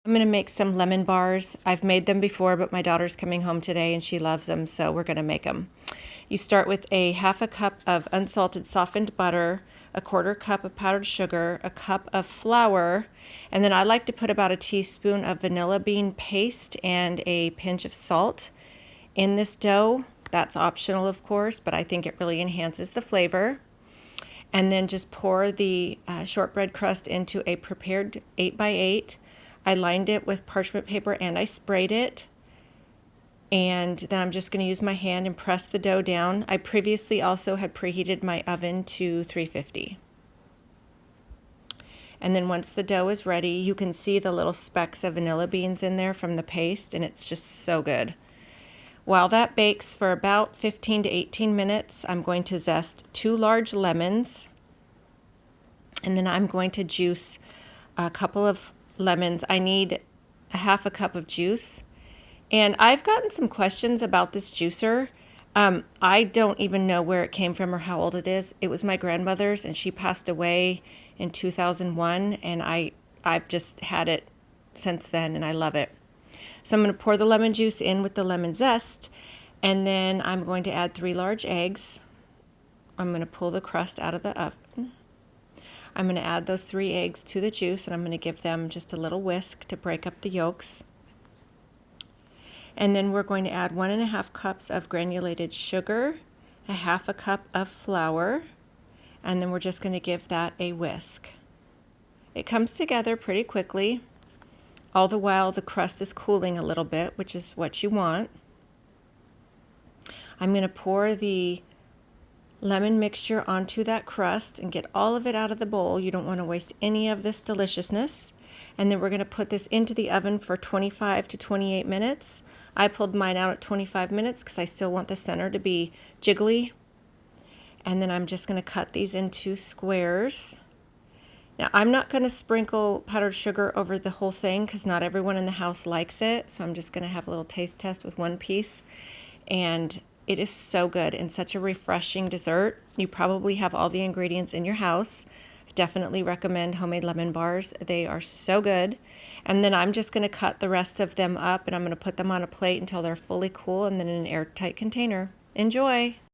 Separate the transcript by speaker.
Speaker 1: I'm going to make some lemon bars. I've made them before, but my daughter's coming home today and she loves them, so we're going to make them. You start with a half a cup of unsalted softened butter, a quarter cup of powdered sugar, a cup of flour, and then I like to put about a teaspoon of vanilla bean paste and a pinch of salt in this dough. That's optional, of course, but I think it really enhances the flavor. And then just pour the shortbread crust into a prepared 8x8. I lined it with parchment paper and I sprayed it. And then I'm just going to use my hand and press the dough down. I previously also had preheated my oven to 350. And then once the dough is ready, you can see the little specks of vanilla beans in there from the paste, and it's just so good. While that bakes for about 15 to 18 minutes, I'm going to zest 2 large lemons, and then I'm going to juice a couple of lemons. I need a half a cup of juice. And I've gotten some questions about this juicer. I don't even know where it came from or how old it is. It was my grandmother's, and she passed away in 2001, and I've just had it since then, and I love it. So I'm going to pour the lemon juice in with the lemon zest, and then I'm going to add 3 large eggs. I'm going to pull the crust out of the oven. I'm going to add those 3 eggs to the juice, and I'm going to give them just a little whisk to break up the yolks. And then we're going to add 1.5 cups of granulated sugar, a half a cup of flour, and then we're just going to give that a whisk. It comes together pretty quickly. All the while the crust is cooling a little bit, which is what you want. I'm going to pour the lemon mixture onto that crust and get all of it out of the bowl. You don't want to waste any of this deliciousness. And then we're going to put this into the oven for 25 to 28 minutes. I pulled mine out at 25 minutes because I still want the center to be jiggly. And then I'm just going to cut these into squares. Now, I'm not going to sprinkle powdered sugar over the whole thing because not everyone in the house likes it. So I'm just going to have a little taste test with one piece. And it is so good and such a refreshing dessert. You probably have all the ingredients in your house. I definitely recommend homemade lemon bars. They are so good. And then I'm just going to cut the rest of them up, and I'm going to put them on a plate until they're fully cool and then in an airtight container. Enjoy!